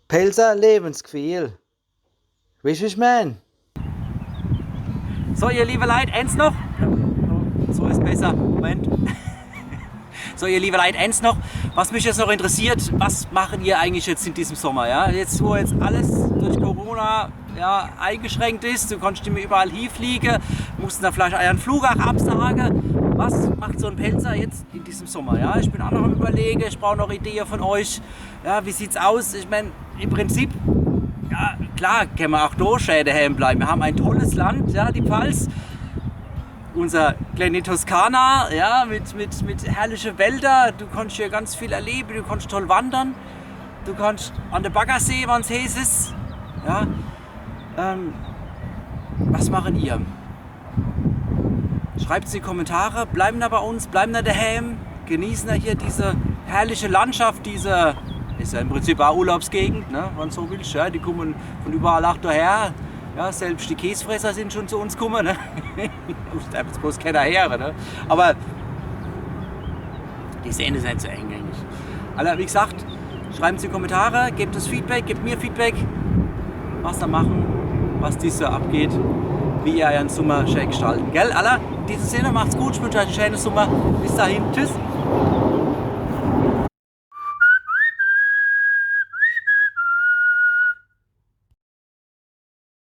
Pelzer Lebensgefühl. Weißt du, was ich meine? So, ihr liebe Leute, eins noch. So ist besser. Moment. So, ihr liebe Leute, eins noch. Was mich jetzt noch interessiert, was machen ihr eigentlich jetzt in diesem Sommer? Ja? Jetzt, wo jetzt alles durch Corona eingeschränkt ist, du konntest nicht mehr überall hinfliegen, mussten da vielleicht einen Flug auch absagen. Was macht so ein Pelzer jetzt in diesem Sommer? Ja? Ich bin auch noch am Überlegen, ich brauche noch Ideen von euch. Ja, wie sieht's aus? Ich meine, im Prinzip, ja, klar, können wir auch da schön daheim bleiben. Wir haben ein tolles Land, ja, die Pfalz. Unser kleine Toskana, ja, mit herrlichen Wäldern. Du kannst hier ganz viel erleben, du kannst toll wandern. Du kannst an der Baggersee, wenn es heiß ist. Ja. Was machen ihr? Schreibt es in die Kommentare, bleiben da bei uns, bleiben da daheim, genießen da hier diese herrliche Landschaft, diese, ist ja im Prinzip auch Urlaubsgegend, ne, wenn du so willst, ja, die kommen von überall auch daher, ja, selbst die Käsefresser sind schon zu uns gekommen, ne, da jetzt bloß keiner her, ne, aber die Szene ist nicht so eng eigentlich. Also, wie gesagt, schreibt es in die Kommentare, gebt uns Feedback, gebt mir Feedback, was da machen, was dies so abgeht, wie ihr euren Sommer schön gestalten, gell, alle? In diesem Sinne, macht's gut, ich wünsche euch einen schönen Sommer, bis dahin, tschüss!